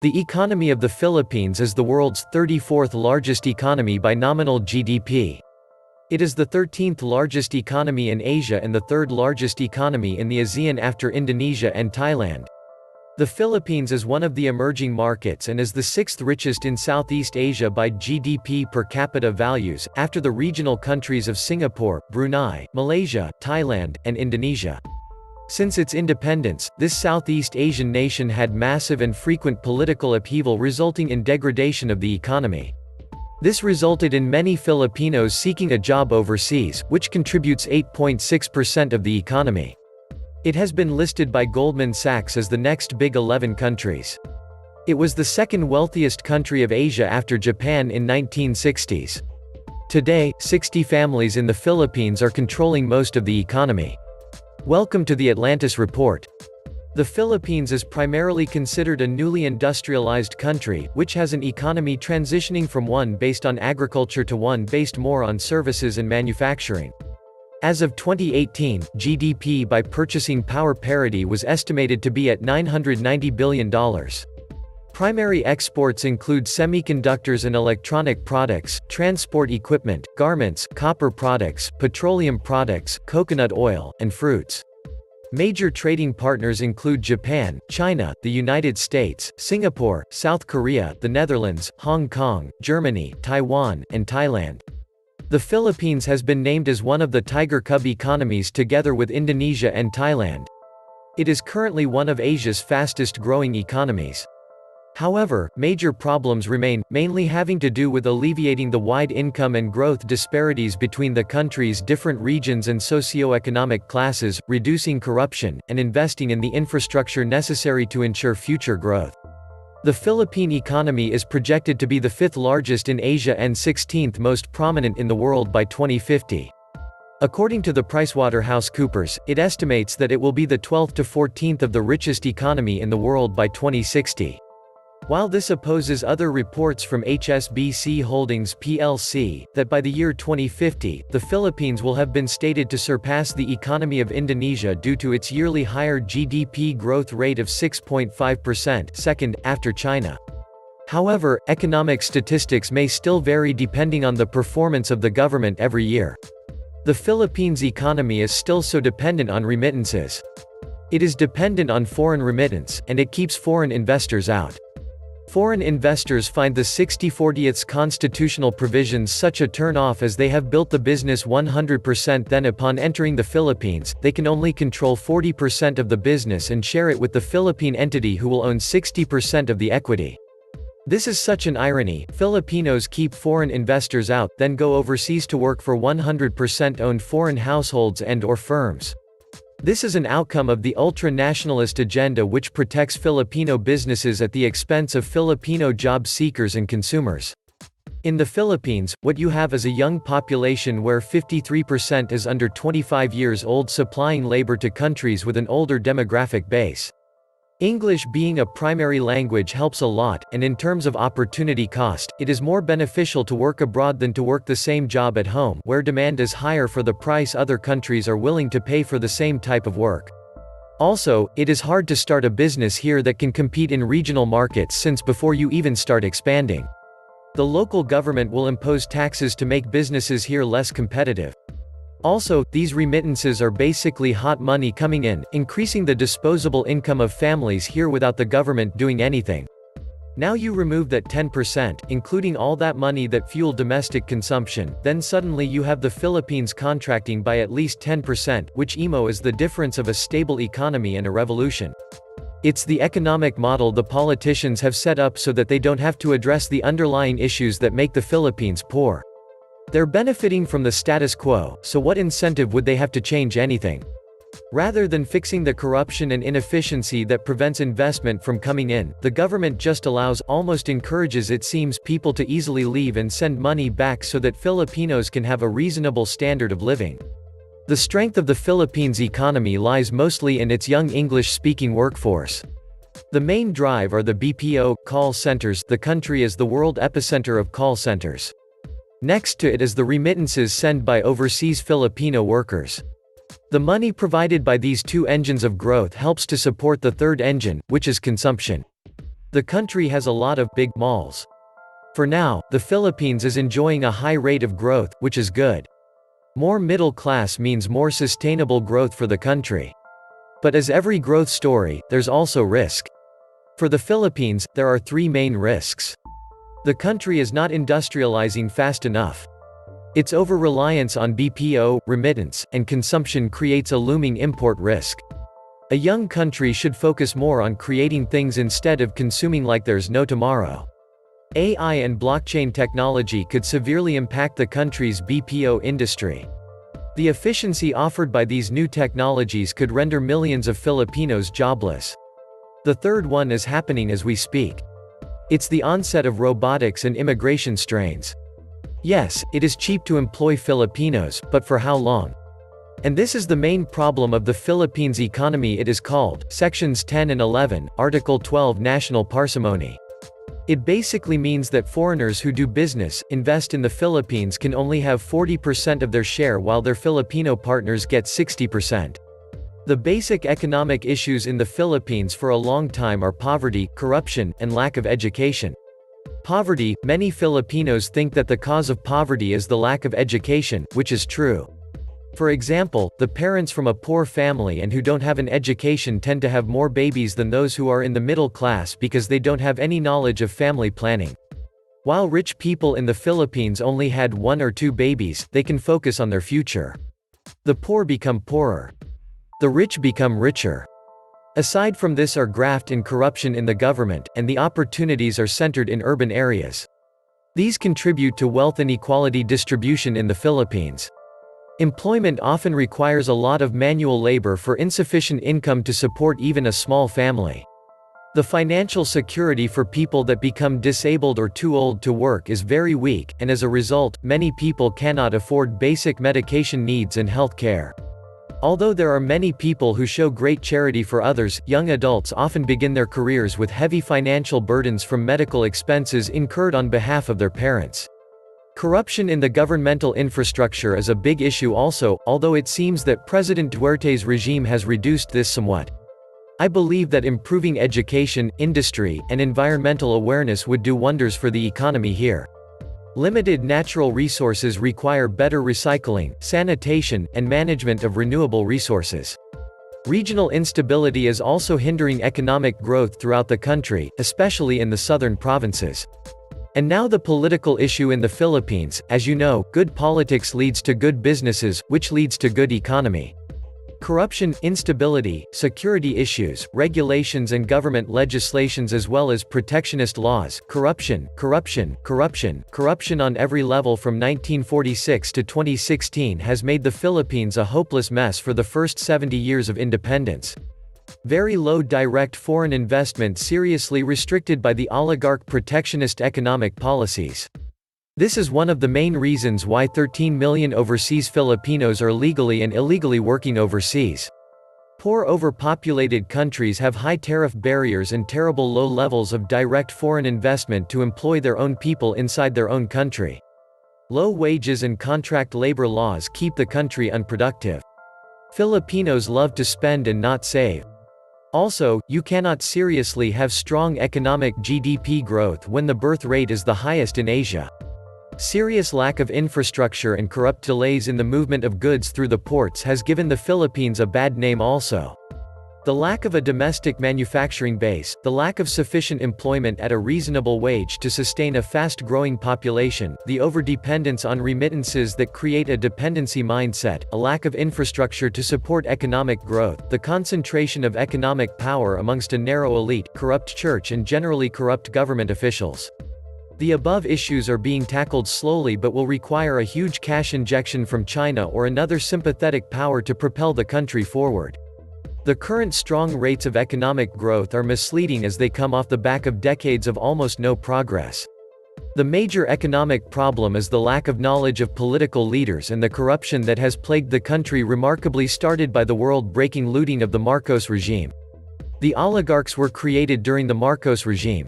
The economy of the Philippines is the world's 34th largest economy by nominal GDP. It is the 13th largest economy in Asia and the third largest economy in the ASEAN after Indonesia and Thailand. The Philippines is one of the emerging markets and is the sixth richest in Southeast Asia by GDP per capita values, after the regional countries of Singapore, Brunei, Malaysia, Thailand, and Indonesia. Since its independence, this Southeast Asian nation had massive and frequent political upheaval resulting in degradation of the economy. This resulted in many Filipinos seeking a job overseas, which contributes 8.6% of the economy. It has been listed by Goldman Sachs as the next big 11 countries. It was the second wealthiest country of Asia after Japan in 1960s. Today, 60 families in the Philippines are controlling most of the economy. Welcome to the Atlantis Report. The Philippines is primarily considered a newly industrialized country, which has an economy transitioning from one based on agriculture to one based more on services and manufacturing. As of 2018, GDP by purchasing power parity was estimated to be at $990 billion. Primary exports include semiconductors and electronic products, transport equipment, garments, copper products, petroleum products, coconut oil, and fruits. Major trading partners include Japan, China, the United States, Singapore, South Korea, the Netherlands, Hong Kong, Germany, Taiwan, and Thailand. The Philippines has been named as one of the Tiger Cub economies together with Indonesia and Thailand. It is currently one of Asia's fastest-growing economies. However, major problems remain, mainly having to do with alleviating the wide income and growth disparities between the country's different regions and socio-economic classes, reducing corruption, and investing in the infrastructure necessary to ensure future growth. The Philippine economy is projected to be the fifth largest in Asia and 16th most prominent in the world by 2050. According to the PricewaterhouseCoopers, it estimates that it will be the 12th to 14th of the richest economy in the world by 2060. While this opposes other reports from HSBC Holdings plc, that by the year 2050, the Philippines will have been stated to surpass the economy of Indonesia due to its yearly higher GDP growth rate of 6.5%, second, after China. However, economic statistics may still vary depending on the performance of the government every year. The Philippines' economy is still so dependent on remittances. It is dependent on foreign remittance, and it keeps foreign investors out. Foreign investors find the 60/40th constitutional provisions such a turn-off as they have built the business 100%, then upon entering the Philippines, they can only control 40% of the business and share it with the Philippine entity who will own 60% of the equity. This is such an irony. Filipinos keep foreign investors out, then go overseas to work for 100% owned foreign households and/or firms. This is an outcome of the ultra-nationalist agenda which protects Filipino businesses at the expense of Filipino job seekers and consumers. In the Philippines, what you have is a young population where 53% is under 25 years old, supplying labor to countries with an older demographic base. English being a primary language helps a lot, and in terms of opportunity cost, it is more beneficial to work abroad than to work the same job at home, where demand is higher for the price other countries are willing to pay for the same type of work. Also, it is hard to start a business here that can compete in regional markets since before you even start expanding, the local government will impose taxes to make businesses here less competitive. Also, these remittances are basically hot money coming in, increasing the disposable income of families here without the government doing anything. Now you remove that 10%, including all that money that fuel domestic consumption, then suddenly you have the Philippines contracting by at least 10%, which is the difference of a stable economy and a revolution. It's the economic model the politicians have set up so that they don't have to address the underlying issues that make the Philippines poor. They're benefiting from the status quo, so what incentive would they have to change anything? Rather than fixing the corruption and inefficiency that prevents investment from coming in, the government just allows, almost encourages it seems, people to easily leave and send money back so that Filipinos can have a reasonable standard of living. The strength of the Philippines' economy lies mostly in its young English-speaking workforce. The main drive are the BPO call centers. The country is the world epicenter of call centers. Next to it is the remittances sent by overseas Filipino workers. The money provided by these two engines of growth helps to support the third engine, which is consumption. The country has a lot of big malls. For now, the Philippines is enjoying a high rate of growth, which is good. More middle class means more sustainable growth for the country. But as every growth story, there's also risk. For the Philippines, there are three main risks. The country is not industrializing fast enough. Its over-reliance on BPO, remittance, and consumption creates a looming import risk. A young country should focus more on creating things instead of consuming like there's no tomorrow. AI and blockchain technology could severely impact the country's BPO industry. The efficiency offered by these new technologies could render millions of Filipinos jobless. The third one is happening as we speak. It's the onset of robotics and immigration strains. Yes, it is cheap to employ Filipinos, but for how long? And this is the main problem of the Philippines economy. It is called, Sections 10 and 11, Article 12 National Parsimony. It basically means that foreigners who do business, invest in the Philippines can only have 40% of their share while their Filipino partners get 60%. The basic economic issues in the Philippines for a long time are poverty, corruption, and lack of education. Poverty, many Filipinos think that the cause of poverty is the lack of education, which is true. For example, the parents from a poor family and who don't have an education tend to have more babies than those who are in the middle class because they don't have any knowledge of family planning. While rich people in the Philippines only had 1 or 2 babies, they can focus on their future. The poor become poorer. The rich become richer. Aside from this are graft and corruption in the government, and the opportunities are centered in urban areas. These contribute to wealth inequality distribution in the Philippines. Employment often requires a lot of manual labor for insufficient income to support even a small family. The financial security for people that become disabled or too old to work is very weak, and as a result, many people cannot afford basic medication needs and health care. Although there are many people who show great charity for others, young adults often begin their careers with heavy financial burdens from medical expenses incurred on behalf of their parents. Corruption in the governmental infrastructure is a big issue also, although it seems that President Duterte's regime has reduced this somewhat. I believe that improving education, industry, and environmental awareness would do wonders for the economy here. Limited natural resources require better recycling, sanitation, and management of renewable resources. Regional instability is also hindering economic growth throughout the country, especially in the southern provinces. And now the political issue in the Philippines. As you know, good politics leads to good businesses, which leads to good economy. Corruption, instability, security issues, regulations and government legislations as well as protectionist laws, corruption on every level from 1946 to 2016 has made the Philippines a hopeless mess for the first 70 years of independence. Very low direct foreign investment seriously restricted by the oligarch protectionist economic policies. This is one of the main reasons why 13 million overseas Filipinos are legally and illegally working overseas. Poor overpopulated countries have high tariff barriers and terrible low levels of direct foreign investment to employ their own people inside their own country. Low wages and contract labor laws keep the country unproductive. Filipinos love to spend and not save. Also, you cannot seriously have strong economic GDP growth when the birth rate is the highest in Asia. Serious lack of infrastructure and corrupt delays in the movement of goods through the ports has given the Philippines a bad name also. The lack of a domestic manufacturing base, the lack of sufficient employment at a reasonable wage to sustain a fast-growing population, the overdependence on remittances that create a dependency mindset, a lack of infrastructure to support economic growth, the concentration of economic power amongst a narrow elite, corrupt church and generally corrupt government officials. The above issues are being tackled slowly but will require a huge cash injection from China or another sympathetic power to propel the country forward. The current strong rates of economic growth are misleading as they come off the back of decades of almost no progress. The major economic problem is the lack of knowledge of political leaders and the corruption that has plagued the country, remarkably started by the world-breaking looting of the Marcos regime. The oligarchs were created during the Marcos regime.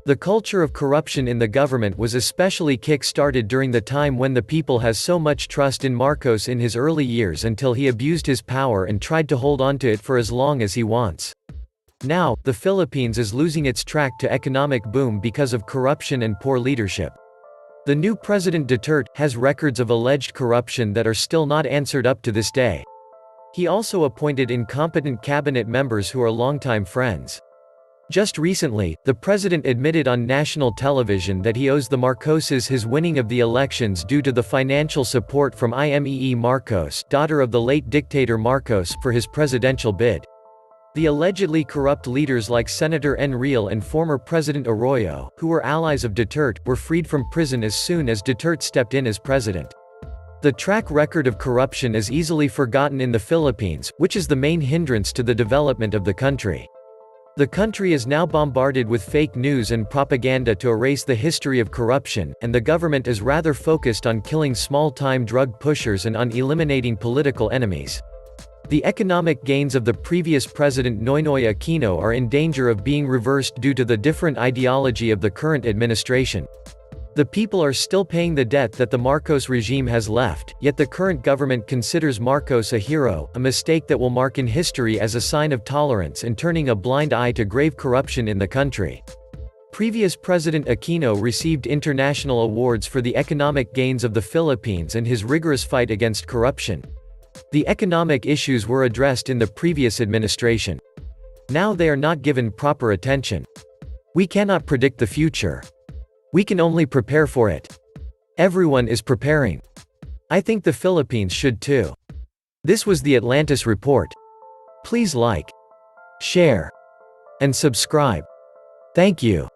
The culture of corruption in the government was especially kick-started during the time when the people has so much trust in Marcos in his early years until he abused his power and tried to hold on to it for as long as he wants. Now, the Philippines is losing its track to economic boom because of corruption and poor leadership. The new President Duterte has records of alleged corruption that are still not answered up to this day. He also appointed incompetent cabinet members who are longtime friends. Just recently, the president admitted on national television that he owes the Marcoses his winning of the elections due to the financial support from Imee Marcos, daughter of the late dictator Marcos, for his presidential bid. The allegedly corrupt leaders like Senator Enrile and former President Arroyo, who were allies of Duterte, were freed from prison as soon as Duterte stepped in as president. The track record of corruption is easily forgotten in the Philippines, which is the main hindrance to the development of the country. The country is now bombarded with fake news and propaganda to erase the history of corruption, and the government is rather focused on killing small-time drug pushers and on eliminating political enemies. The economic gains of the previous president Noynoy Aquino are in danger of being reversed due to the different ideology of the current administration. The people are still paying the debt that the Marcos regime has left, yet the current government considers Marcos a hero, a mistake that will mark in history as a sign of tolerance and turning a blind eye to grave corruption in the country. Previous President Aquino received international awards for the economic gains of the Philippines and his rigorous fight against corruption. The economic issues were addressed in the previous administration. Now they are not given proper attention. We cannot predict the future. We can only prepare for it. Everyone is preparing. I think the Philippines should too. This was the Atlantis Report. Please like, share, and subscribe. Thank you.